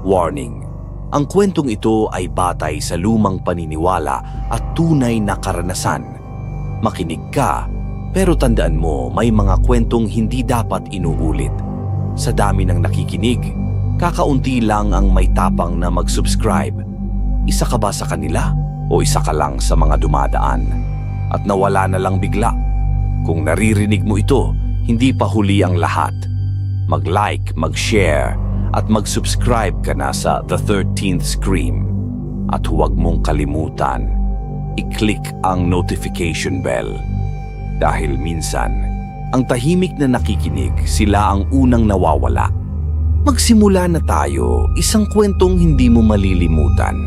Warning: ang kwentong ito ay batay sa lumang paniniwala at tunay na karanasan. Makinig ka, pero tandaan mo may mga kwentong hindi dapat inuulit. Sa dami ng nakikinig, kakaunti lang ang may tapang na mag-subscribe. Isa ka ba sa kanila o isa ka lang sa mga dumadaan at nawala na lang bigla? Kung naririnig mo ito, hindi pa huli ang lahat. Mag-like, mag-share at mag-subscribe ka na sa The 13th Scream. At huwag mong kalimutan, i-click ang notification bell. Dahil minsan, ang tahimik na nakikinig, sila ang unang nawawala. Magsimula na tayo, isang kwentong hindi mo malilimutan.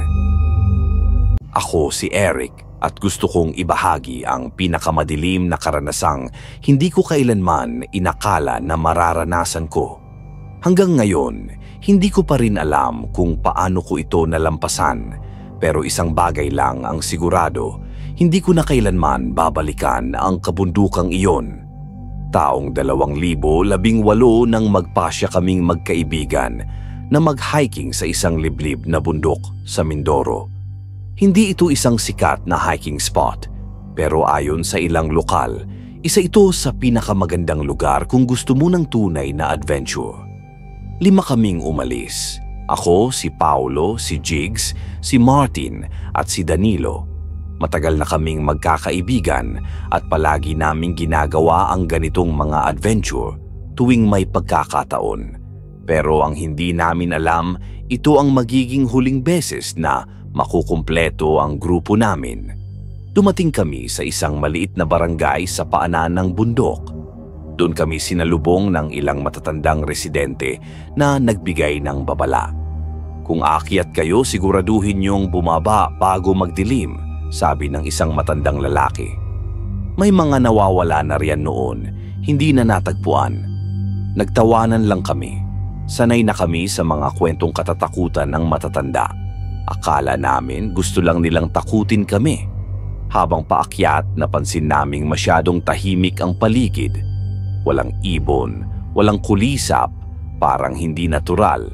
Ako si Eric at gusto kong ibahagi ang pinakamadilim na karanasang hindi ko kailanman inakala na mararanasan ko. Hanggang ngayon, hindi ko pa rin alam kung paano ko ito nalampasan, pero isang bagay lang ang sigurado, hindi ko na kailanman babalikan ang kabundukang iyon. Taong 2018 nang magpasya kaming magkaibigan na mag-hiking sa isang liblib na bundok sa Mindoro. Hindi ito isang sikat na hiking spot, pero ayon sa ilang lokal, isa ito sa pinakamagandang lugar kung gusto mo ng tunay na adventure. 5 kaming umalis. Ako, si Paulo, si Jigs, si Martin at si Danilo. Matagal na kaming magkakaibigan at palagi naming ginagawa ang ganitong mga adventure tuwing may pagkakataon. Pero ang hindi namin alam, ito ang magiging huling beses na makukumpleto ang grupo namin. Dumating kami sa isang maliit na barangay sa paanan ng bundok. Doon kami sinalubong ng ilang matatandang residente na nagbigay ng babala. Kung aakyat kayo, siguraduhin niyong bumaba bago magdilim, sabi ng isang matandang lalaki. May mga nawawala na riyan noon, hindi na natagpuan. Nagtawanan lang kami. Sanay na kami sa mga kwentong katatakutan ng matatanda. Akala namin gusto lang nilang takutin kami. Habang paakyat, napansin naming masyadong tahimik ang paligid. Walang ibon, walang kulisap, parang hindi natural.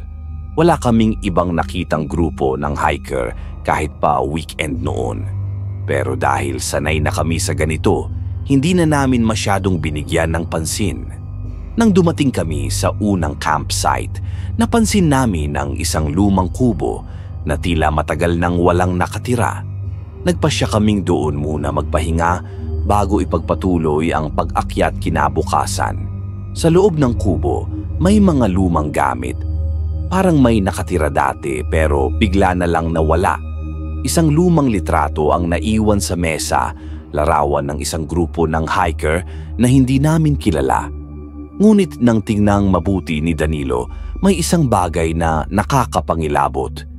Wala kaming ibang nakitang grupo ng hiker kahit pa weekend noon. Pero dahil sanay na kami sa ganito, hindi na namin masyadong binigyan ng pansin. Nang dumating kami sa unang campsite, napansin namin ang isang lumang kubo na tila matagal nang walang nakatira. Nagpasya kaming doon muna magpahinga bago ipagpatuloy ang pag-akyat kinabukasan. Sa loob ng kubo, may mga lumang gamit. Parang may nakatira dati pero bigla na lang nawala. Isang lumang litrato ang naiwan sa mesa, larawan ng isang grupo ng hiker na hindi namin kilala. Ngunit nang tingnang mabuti ni Danilo, may isang bagay na nakakapangilabot.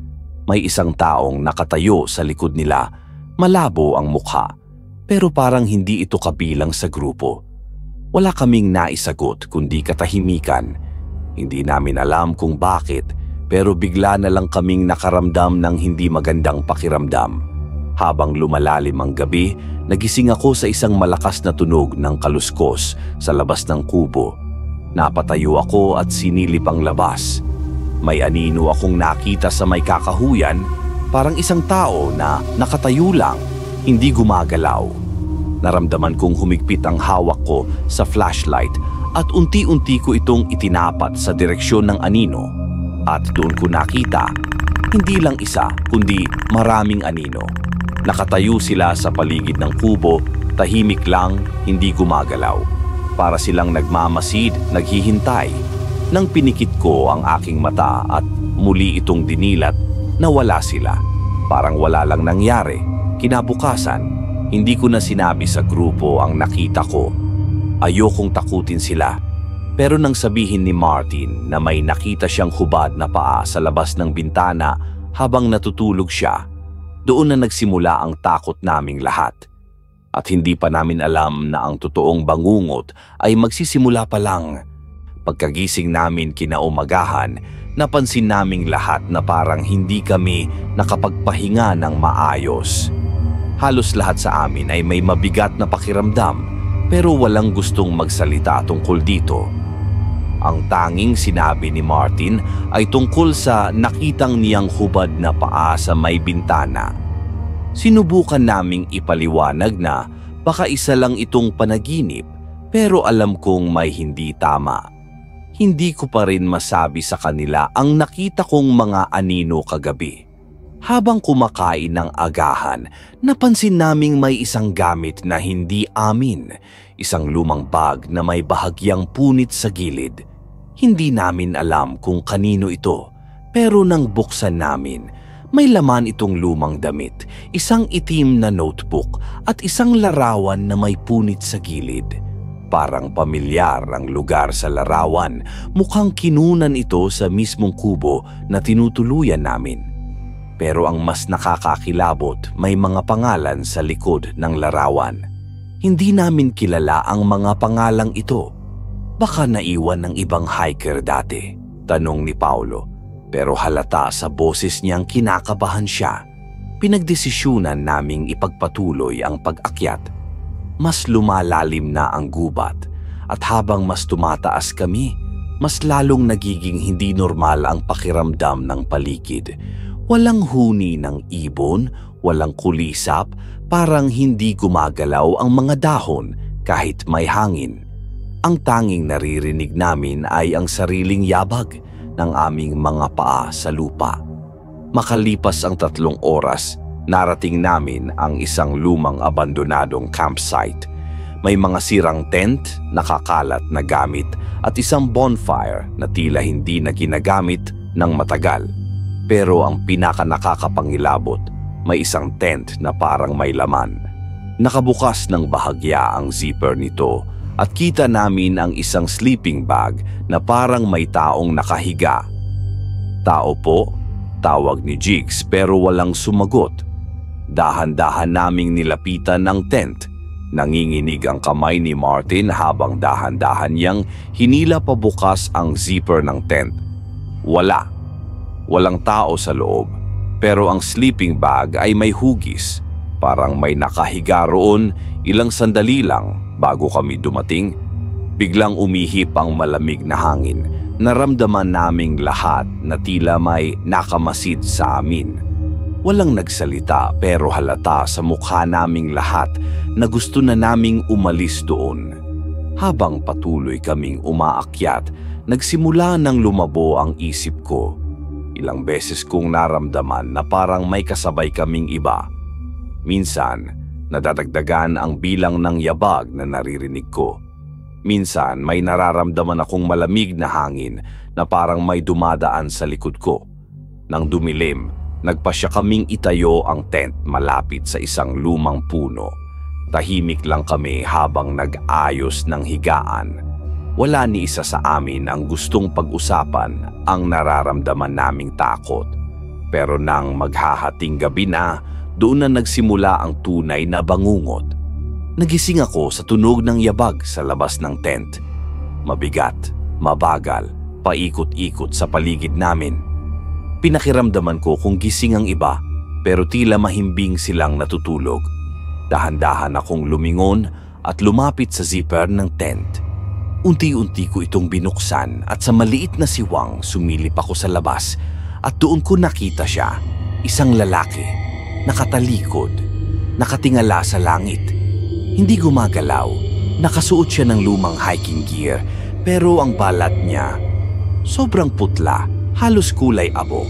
May isang taong nakatayo sa likod nila, malabo ang mukha, pero parang hindi ito kabilang sa grupo. Wala kaming naisagot kundi katahimikan. Hindi namin alam kung bakit, pero bigla na lang kaming nakaramdam ng hindi magandang pakiramdam. Habang lumalalim ang gabi, nagising ako sa isang malakas na tunog ng kaluskos sa labas ng kubo. Napatayo ako at sinilip ang labas. May anino akong nakita sa may kakahuyan, parang isang tao na nakatayo lang, hindi gumagalaw. Naramdaman kong humigpit ang hawak ko sa flashlight at unti-unti ko itong itinapat sa direksyon ng anino. At doon ko nakita, hindi lang isa kundi maraming anino. Nakatayo sila sa paligid ng kubo, tahimik lang, hindi gumagalaw. Para silang nagmamasid, naghihintay. Nang pinikit ko ang aking mata at muli itong dinilat, nawala sila. Parang wala lang nangyari. Kinabukasan, hindi ko na sinabi sa grupo ang nakita ko. Ayokong takutin sila. Pero nang sabihin ni Martin na may nakita siyang hubad na paa sa labas ng bintana habang natutulog siya, doon na nagsimula ang takot naming lahat. At hindi pa namin alam na ang totoong bangungot ay magsisimula pa lang. Pagkagising namin kinaumagahan, napansin naming lahat na parang hindi kami nakapagpahinga ng maayos. Halos lahat sa amin ay may mabigat na pakiramdam pero walang gustong magsalita tungkol dito. Ang tanging sinabi ni Martin ay tungkol sa nakitang niyang hubad na paa sa may bintana. Sinubukan naming ipaliwanag na baka isa lang itong panaginip, pero alam kong may hindi tama. Hindi ko pa rin masabi sa kanila ang nakita kong mga anino kagabi. Habang kumakain ng agahan, napansin naming may isang gamit na hindi amin, isang lumang bag na may bahagyang punit sa gilid. Hindi namin alam kung kanino ito, pero nang buksan namin, may laman itong lumang damit, isang itim na notebook at isang larawan na may punit sa gilid. Parang pamilyar ang lugar sa larawan, mukhang kinunan ito sa mismong kubo na tinutuluyan namin. Pero ang mas nakakakilabot, may mga pangalan sa likod ng larawan. Hindi namin kilala ang mga pangalang ito. Baka naiwan ng ibang hiker dati, tanong ni Paulo. Pero halata sa boses niyang kinakabahan siya. Pinagdesisyunan naming ipagpatuloy ang pag-akyat. Mas lumalalim na ang gubat at habang mas tumataas kami, mas lalong nagiging hindi normal ang pakiramdam ng paligid. Walang huni ng ibon, walang kulisap, parang hindi gumagalaw ang mga dahon kahit may hangin. Ang tanging naririnig namin ay ang sariling yabag ng aming mga paa sa lupa. Makalipas ang 3 oras, narating namin ang isang lumang abandonadong campsite. May mga sirang tent, nakakalat na gamit at isang bonfire na tila hindi na ginagamit ng matagal. Pero ang pinaka-nakakapangilabot, may isang tent na parang may laman. Nakabukas ng bahagya ang zipper nito at kita namin ang isang sleeping bag na parang may taong nakahiga. "Tao po?" tawag ni Jigs pero walang sumagot. Dahan-dahan naming nilapitan ang tent. Nanginginig ang kamay ni Martin habang dahan-dahan niyang hinila pabukas ang zipper ng tent. Walang tao sa loob, pero ang sleeping bag ay may hugis. Parang may nakahiga roon. Ilang sandali lang bago kami dumating, biglang umihip ang malamig na hangin. Naramdaman naming lahat na tila may nakamasid sa amin. Walang nagsalita pero halata sa mukha naming lahat na gusto na naming umalis doon. Habang patuloy kaming umaakyat, nagsimula nang lumabo ang isip ko. Ilang beses kong naramdaman na parang may kasabay kaming iba. Minsan, nadadagdagan ang bilang ng yabag na naririnig ko. Minsan, may nararamdaman akong malamig na hangin na parang may dumadaan sa likod ko. Nang dumilim, nagpasya kaming itayo ang tent malapit sa isang lumang puno. Tahimik lang kami habang nag-ayos ng higaan. Wala ni isa sa amin ang gustong pag-usapan ang nararamdaman naming takot. Pero nang maghahating gabi na, doon na nagsimula ang tunay na bangungot. Nagising ako sa tunog ng yabag sa labas ng tent. Mabigat, mabagal, paikot-ikot sa paligid namin. Pinakiramdaman ko kung gising ang iba, pero tila mahimbing silang natutulog. Dahan-dahan akong lumingon at lumapit sa zipper ng tent. Unti-unti ko itong binuksan at sa maliit na siwang sumilip ako sa labas at doon ko nakita siya, isang lalaki, nakatalikod, nakatingala sa langit. Hindi gumagalaw, nakasuot siya ng lumang hiking gear pero ang balat niya, sobrang putla, halos kulay abo.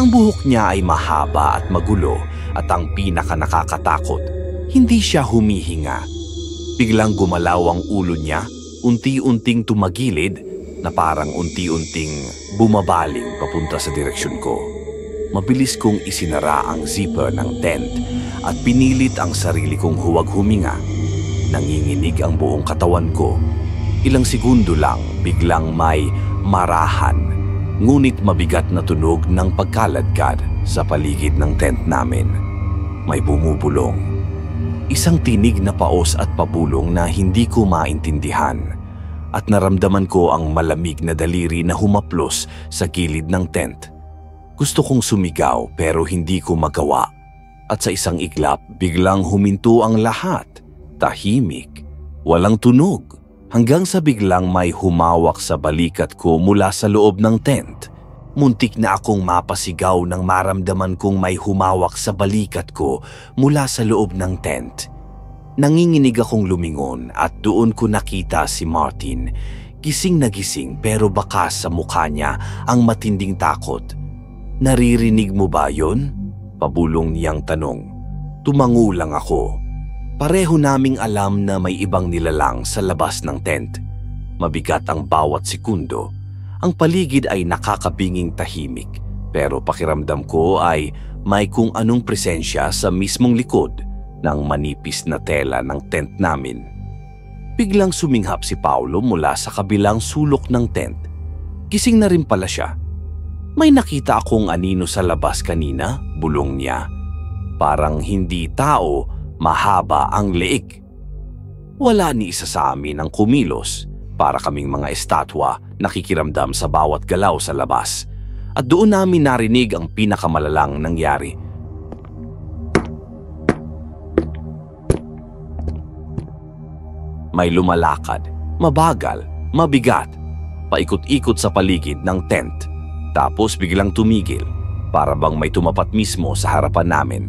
Ang buhok niya ay mahaba at magulo at ang pinaka-nakakatakot, hindi siya humihinga. Biglang gumalaw ang ulo niya, unti-unting tumagilid na parang unti-unting bumabaling papunta sa direksyon ko. Mabilis kong isinara ang zipper ng tent at pinilit ang sarili kong huwag huminga. Nanginginig ang buong katawan ko. Ilang segundo lang biglang may marahan, ngunit mabigat na tunog ng pagkaladkad sa paligid ng tent namin. May bumubulong. Isang tinig na paos at pabulong na hindi ko maintindihan at naramdaman ko ang malamig na daliri na humaplos sa gilid ng tent. Gusto kong sumigaw pero hindi ko magawa at sa isang iglap biglang huminto ang lahat. Tahimik, walang tunog, Hanggang sa biglang may humawak sa balikat ko mula sa loob ng tent. Muntik na akong mapasigaw nang maramdaman kong may humawak sa balikat ko mula sa loob ng tent. Nanginginig akong lumingon at doon ko nakita si Martin. Gising na gising pero bakas sa mukha niya ang matinding takot. "Naririnig mo ba yon?" Pabulong niyang tanong. Tumango lang ako. Pareho naming alam na may ibang nilalang sa labas ng tent. Mabigat ang bawat sekundo. Ang paligid ay nakakabinging tahimik, pero pakiramdam ko ay may kung anong presensya sa mismong likod ng manipis na tela ng tent namin. Biglang suminghap si Paulo mula sa kabilang sulok ng tent. Gising na rin pala siya. "May nakita akong anino sa labas kanina," bulong niya. "Parang hindi tao, mahaba ang leeg." Wala ni isa sa amin ang kumilos. Para kaming mga estatwa nakikiramdam sa bawat galaw sa labas. At doon namin narinig ang pinakamalalang nangyari. May lumalakad, mabagal, mabigat, paikot-ikot sa paligid ng tent. Tapos biglang tumigil, para bang may tumapat mismo sa harapan namin.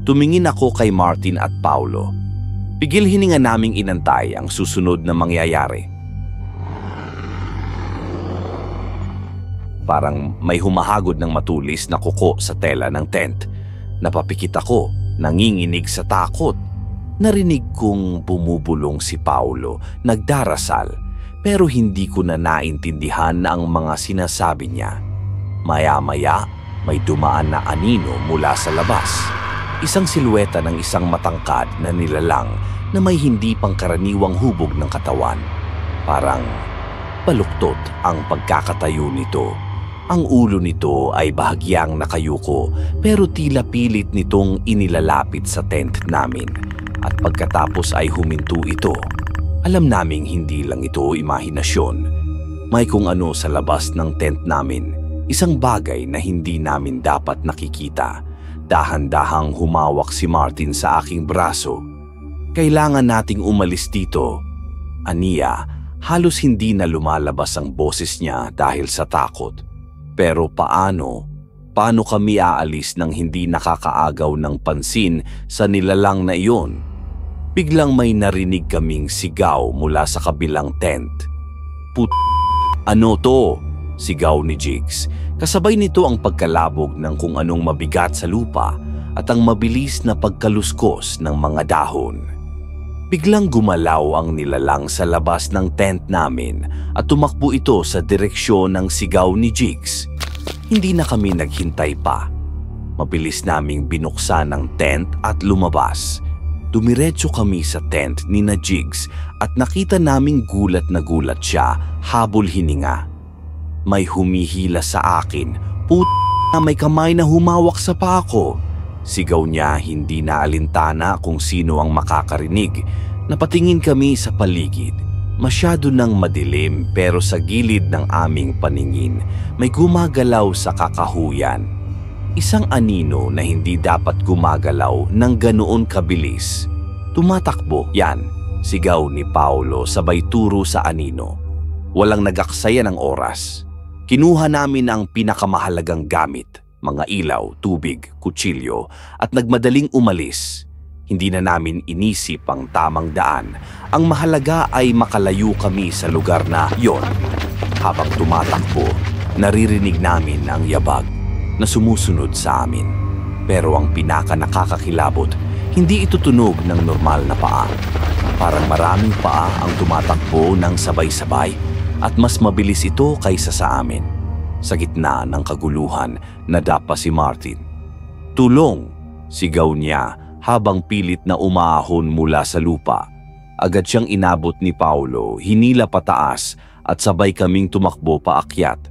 Tumingin ako kay Martin at Paulo. Pigil hininga naming inantay ang susunod na mangyayari. Parang may humahagod ng matulis na kuko sa tela ng tent. Napapikit ako, nanginginig sa takot. Narinig kong bumubulong si Paulo, nagdarasal, pero hindi ko na naintindihan ang mga sinasabi niya. Maya-maya, may dumaan na anino mula sa labas. Isang silweta ng isang matangkad na nilalang na may hindi pangkaraniwang hubog ng katawan. Parang baluktot ang pagkakatayo nito. Ang ulo nito ay bahagyang nakayuko pero tila pilit nitong inilalapit sa tent namin. At pagkatapos ay huminto ito. Alam naming hindi lang ito imahinasyon. May kung ano sa labas ng tent namin. Isang bagay na hindi namin dapat nakikita. Dahan-dahang humawak si Martin sa aking braso. "Kailangan nating umalis dito." Aniya, halos hindi na lumalabas ang boses niya dahil sa takot. Pero paano kami aalis nang hindi nakakaagaw ng pansin sa nilalang na iyon? Biglang may narinig kaming sigaw mula sa kabilang tent. "Ano to?" sigaw ni Jigs. Kasabay nito ang pagkalabog ng kung anong mabigat sa lupa at ang mabilis na pagkaluskos ng mga dahon. Biglang gumalaw ang nilalang sa labas ng tent namin at tumakbo ito sa direksyon ng sigaw ni Jigs. Hindi na kami naghintay pa. Mabilis naming binuksan ang tent at lumabas. Dumiretso kami sa tent ni na Jigs at nakita naming gulat na gulat siya habol hininga. May humihila sa akin. "Na may kamay na humawak sa paa ko." Sigaw niya, hindi na alintana kung sino ang makakarinig. Napatingin kami sa paligid. Masyado nang madilim pero sa gilid ng aming paningin may gumagalaw sa kakahuyan. Isang anino na hindi dapat gumagalaw ng ganoon kabilis. "Tumatakbo yan," sigaw ni Paulo sabay turo sa anino. Walang nagaksaya ng oras. Kinuha namin ang pinakamahalagang gamit, mga ilaw, tubig, kutsilyo at nagmadaling umalis. Hindi na namin inisip ang tamang daan. Ang mahalaga ay makalayo kami sa lugar na yon. Habang tumatakbo, naririnig namin ang yabag na sumusunod sa amin. Pero ang pinaka nakakakilabot, hindi ito tunog ng normal na paa. Parang maraming paa ang tumatakbo ng sabay-sabay at mas mabilis ito kaysa sa amin. Sa gitna ng kaguluhan, nadapa si Martin. "Tulong!" sigaw niya habang pilit na umaahon mula sa lupa. Agad siyang inabot ni Paulo, hinila pataas at sabay kaming tumakbo paakyat.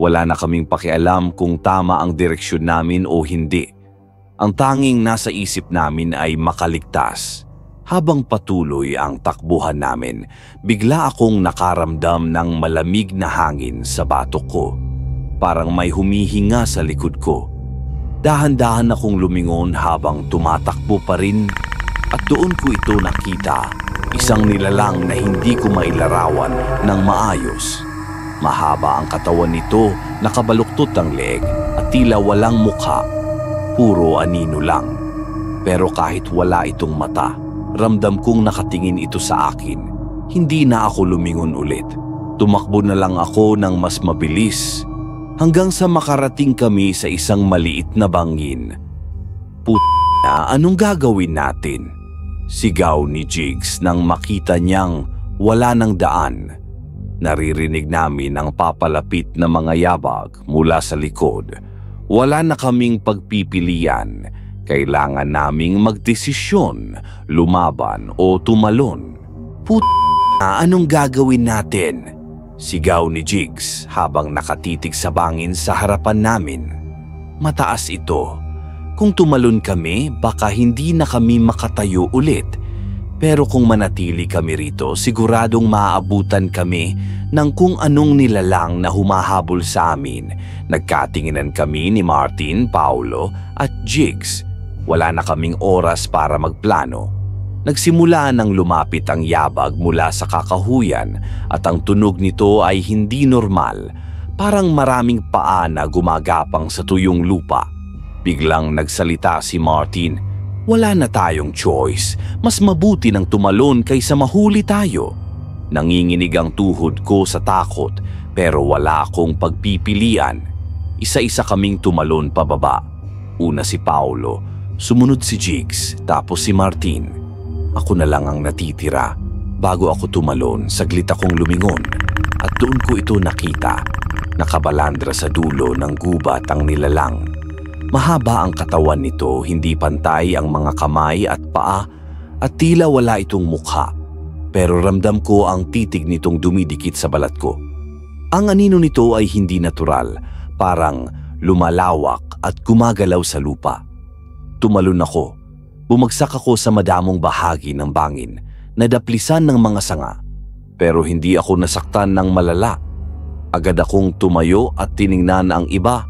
Wala na kaming pakialam kung tama ang direksyon namin o hindi. Ang tanging nasa isip namin ay makaligtas. Habang patuloy ang takbuhan namin, bigla akong nakaramdam ng malamig na hangin sa batok ko. Parang may humihinga sa likod ko. Dahan-dahan akong lumingon habang tumatakbo pa rin at doon ko ito nakita. Isang nilalang na hindi ko mailarawan ng maayos. Mahaba ang katawan nito, nakabaluktot ang leeg at tila walang mukha. Puro anino lang. Pero kahit wala itong mata, ramdam kong nakatingin ito sa akin. Hindi na ako lumingon ulit. Tumakbo na lang ako ng mas mabilis hanggang sa makarating kami sa isang maliit na bangin. Puta, anong gagawin natin? Sigaw ni Jigs nang makita niyang wala ng daan. Naririnig namin ang papalapit na mga yabag mula sa likod. Wala na kaming pagpipilian. Kailangan naming magdesisyon, lumaban o tumalon. Puta, anong gagawin natin? Sigaw ni Jigs habang nakatitig sa bangin sa harapan namin. Mataas ito. Kung tumalon kami, baka hindi na kami makatayo ulit. Pero kung manatili kami rito, siguradong maaabutan kami ng kung anong nilalang na humahabol sa amin. Nagkatinginan kami ni Martin, Paulo at Jigs. Wala na kaming oras para magplano. Nagsimula nang lumapit ang yabag mula sa kakahuyan at ang tunog nito ay hindi normal. Parang maraming paa na gumagapang sa tuyong lupa. Biglang nagsalita si Martin. Wala na tayong choice. Mas mabuti nang tumalon kaysa mahuli tayo. Nanginginig ang tuhod ko sa takot pero wala akong pagpipilian. Isa-isa kaming tumalon pababa. Una si Paulo, sumunod si Jigs, tapos si Martin. Ako na lang ang natitira. Bago ako tumalon, saglit akong lumingon at doon ko ito nakita. Nakabalandra sa dulo ng gubat ang nilalang. Mahaba ang katawan nito, hindi pantay ang mga kamay at paa at tila wala itong mukha. Pero ramdam ko ang titig nitong dumidikit sa balat ko. Ang anino nito ay hindi natural, parang lumalawak at gumagalaw sa lupa. Tumalon ako. Bumagsak ako sa madamong bahagi ng bangin, nadaplisan ng mga sanga. Pero hindi ako nasaktan ng malala. Agad akong tumayo at tiningnan ang iba.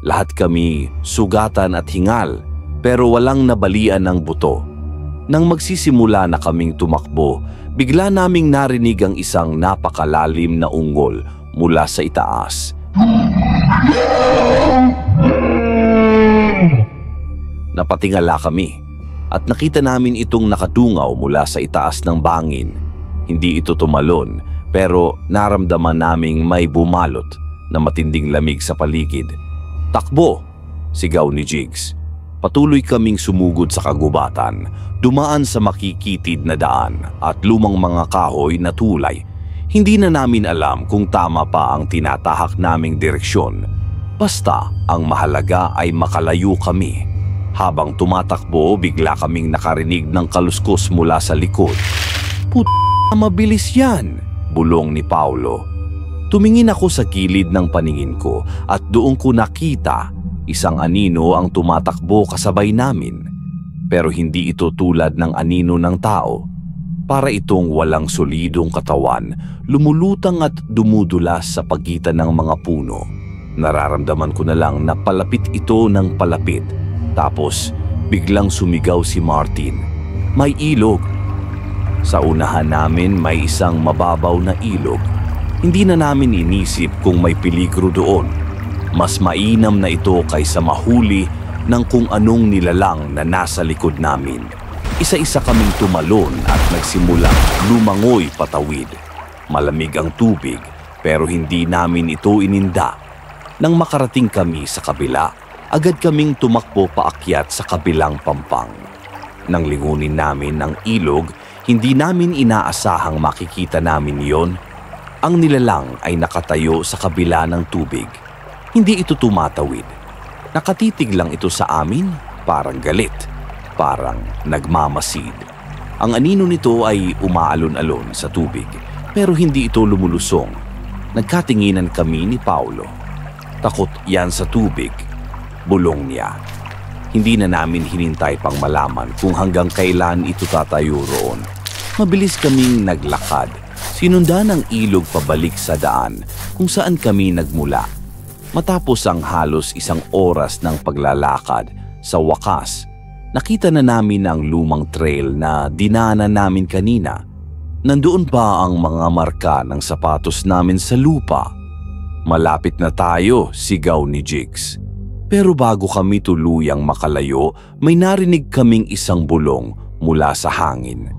Lahat kami sugatan at hingal pero walang nabalian ng buto. Nang magsisimula na kaming tumakbo, bigla naming narinig ang isang napakalalim na ungol mula sa itaas. Napatingala kami at nakita namin itong nakadungaw mula sa itaas ng bangin. Hindi ito tumalon pero naramdaman naming may bumalot na matinding lamig sa paligid. Takbo! Sigaw ni Jigs. Patuloy kaming sumugod sa kagubatan, dumaan sa makikitid na daan at lumang mga kahoy na tulay. Hindi na namin alam kung tama pa ang tinatahak naming direksyon. Basta ang mahalaga ay makalayo kami. Habang tumatakbo, bigla kaming nakarinig ng kaluskos mula sa likod. Puta, mabilis yan! Bulong ni Paulo. Tumingin ako sa gilid ng paningin ko at doon ko nakita isang anino ang tumatakbo kasabay namin. Pero hindi ito tulad ng anino ng tao. Para itong walang solidong katawan, lumulutang at dumudulas sa pagitan ng mga puno. Nararamdaman ko na lang na palapit ito ng palapit. Tapos biglang sumigaw si Martin. May ilog! Sa unahan namin may isang mababaw na ilog. Hindi na namin inisip kung may peligro doon. Mas mainam na ito kaysa mahuli ng kung anong nilalang na nasa likod namin. Isa-isa kaming tumalon at nagsimulang lumangoy patawid. Malamig ang tubig pero hindi namin ito ininda. Nang makarating kami sa kabila, agad kaming tumakbo paakyat sa kabilang pampang. Nang lingunin namin ang ilog, hindi namin inaasahang makikita namin yon. Ang nilalang ay nakatayo sa kabila ng tubig. Hindi ito tumatawid. Nakatitig lang ito sa amin, parang galit, parang nagmamasid. Ang anino nito ay umaalon-alon sa tubig, pero hindi ito lumulusong. Nagkatinginan kami ni Paulo. Takot yan sa tubig, bulong niya. Hindi na namin hinintay pang malaman kung hanggang kailan ito tatayo roon. Mabilis kaming naglakad. Sinundan ang ilog pabalik sa daan kung saan kami nagmula. Matapos ang halos isang oras ng paglalakad, sa wakas, Nakita na namin ang lumang trail na dinaanan namin kanina. Nandoon pa ang mga marka ng sapatos namin sa lupa. Malapit na tayo, sigaw ni Jigs. Pero bago kami tuluyang makalayo, may narinig kaming isang bulong mula sa hangin.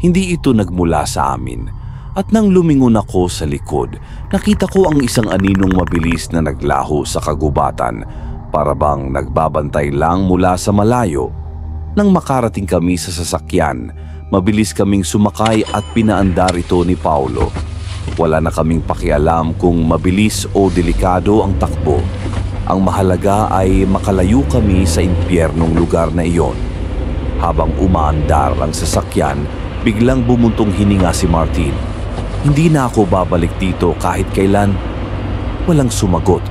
Hindi ito nagmula sa amin. At nang lumingon ako sa likod, nakita ko ang isang aninong mabilis na naglaho sa kagubatan, para bang nagbabantay lang mula sa malayo. Nang makarating kami sa sasakyan, mabilis kaming sumakay at pinaandar ito ni Paulo. Wala na kaming pakialam kung mabilis o delikado ang takbo. Ang mahalaga ay makalayo kami sa impyernong lugar na iyon. Habang umaandar ang sasakyan, biglang bumuntong hininga si Martin. Hindi na ako babalik dito kahit kailan. Walang sumagot.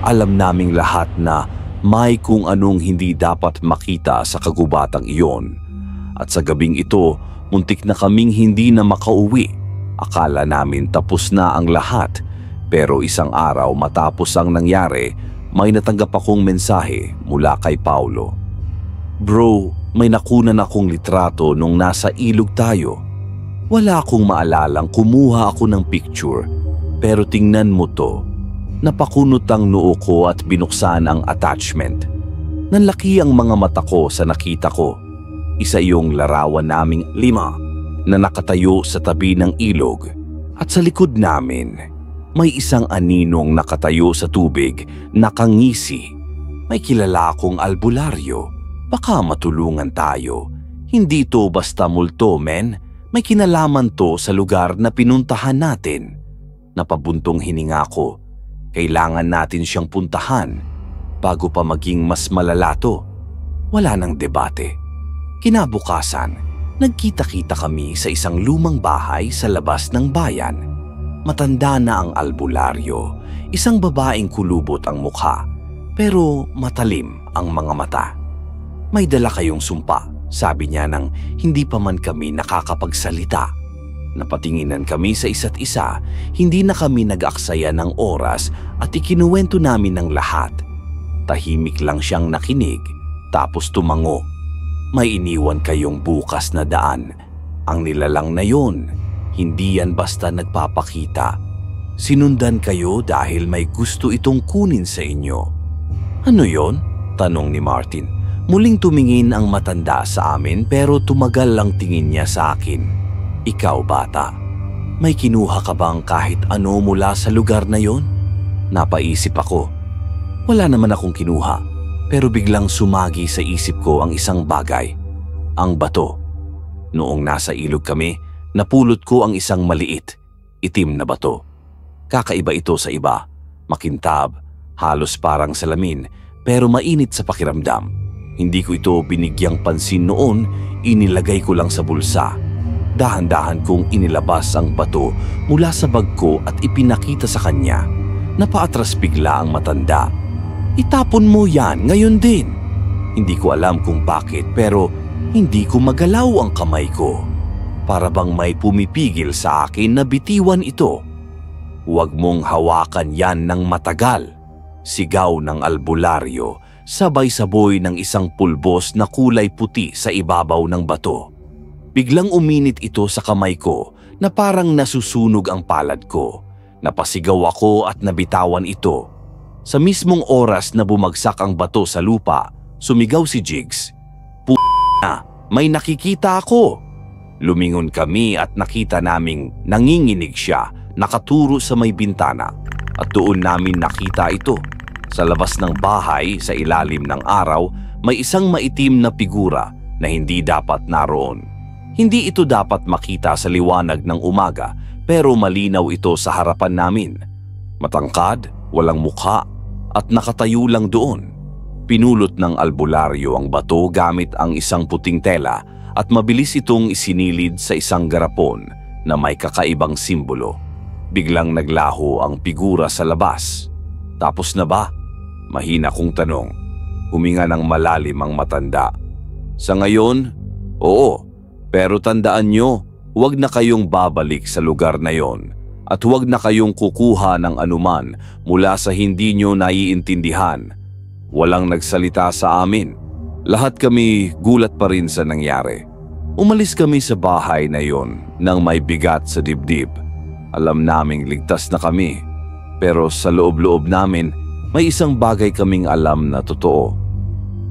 Alam naming lahat na may kung anong hindi dapat makita sa kagubatang iyon. At sa gabing ito, muntik na kaming hindi na makauwi. Akala namin tapos na ang lahat. Pero isang araw matapos ang nangyari, may natanggap akong mensahe mula kay Paulo. "Bro, may nakunan akong litrato nung nasa ilog tayo. Wala akong maalalang kumuha ako ng picture, pero tingnan mo to." Napakunot ang noo ko at binuksan ang attachment. Nanlaki ang mga mata ko sa nakita ko. Isa yung larawan naming 5 na nakatayo sa tabi ng ilog. At sa likod namin, may isang aninong nakatayo sa tubig, nakangisi. May kilala akong albularyo. Baka matulungan tayo. Hindi to basta multo, men. May kinalaman to sa lugar na pinuntahan natin. Napabuntong hininga ko. Kailangan natin siyang puntahan bago pa maging mas malalato. Wala nang debate. Kinabukasan, nagkita-kita kami sa isang lumang bahay sa labas ng bayan. Matanda na ang albularyo, isang babaeng kulubot ang mukha, pero matalim ang mga mata. "May dala kayong sumpa," sabi niya nang hindi pa man kami nakakapagsalita. Napatinginan kami sa isa't isa, hindi na kami nag-aksaya ng oras at ikinuwento namin ng lahat. Tahimik lang siyang nakinig, tapos tumango. "May iniwan kayong bukas na daan. Ang nilalang na yon, hindi yan basta nagpapakita. Sinundan kayo dahil may gusto itong kunin sa inyo." "Ano yon?" tanong ni Martin. Muling tumingin ang matanda sa amin pero tumagal lang tingin niya sa akin. "Ikaw, bata, may kinuha ka bang kahit ano mula sa lugar na yon?" Napaisip ako. Wala naman akong kinuha, pero biglang sumagi sa isip ko ang isang bagay. Ang bato. Noong nasa ilog kami, napulot ko ang isang maliit, itim na bato. Kakaiba ito sa iba. Makintab, halos parang salamin, pero mainit sa pakiramdam. Hindi ko ito binigyang pansin noon, inilagay ko lang sa bulsa. Dahan-dahan kong inilabas ang bato mula sa bag ko at ipinakita sa kanya. Napaatras bigla ang matanda. "Itapon mo yan ngayon din." Hindi ko alam kung bakit pero hindi ko magalaw ang kamay ko. Para bang may pumipigil sa akin na bitiwan ito. "Huwag mong hawakan yan ng matagal," sigaw ng albularyo, sabay-saboy ng isang pulbos na kulay puti sa ibabaw ng bato. Biglang uminit ito sa kamay ko na parang nasusunog ang palad ko. Napasigaw ako at nabitawan ito. Sa mismong oras na bumagsak ang bato sa lupa, sumigaw si Jigs. "P***na, may nakikita ako!" Lumingon kami at nakita naming nanginginig siya, nakaturo sa may bintana. At doon namin nakita ito. Sa labas ng bahay, sa ilalim ng araw, may isang maitim na figura na hindi dapat naroon. Hindi ito dapat makita sa liwanag ng umaga, pero malinaw ito sa harapan namin. Matangkad, walang mukha, at nakatayo lang doon. Pinulot ng albularyo ang bato gamit ang isang puting tela at mabilis itong isinilid sa isang garapon na may kakaibang simbolo. Biglang naglaho ang figura sa labas. "Tapos na ba?" Mahina kong tanong. Huminga ng malalim ang matanda. "Sa ngayon, oo. Pero tandaan nyo, huwag na kayong babalik sa lugar na yon at huwag na kayong kukuha ng anuman mula sa hindi nyo naiintindihan. Walang nagsalita sa amin. Lahat kami gulat pa rin sa nangyari. Umalis kami sa bahay na yon nang may bigat sa dibdib. Alam naming ligtas na kami, pero sa loob-loob namin may isang bagay kaming alam na totoo.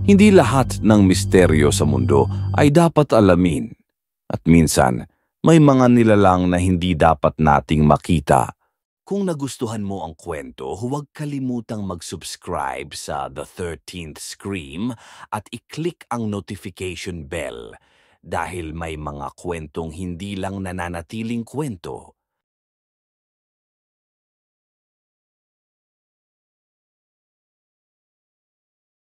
Hindi lahat ng misteryo sa mundo ay dapat alamin. At minsan, may mga nilalang na hindi dapat nating makita. Kung nagustuhan mo ang kwento, huwag kalimutang mag-subscribe sa The 13th Scream at i-click ang notification bell dahil may mga kwentong hindi lang nananatiling kwento,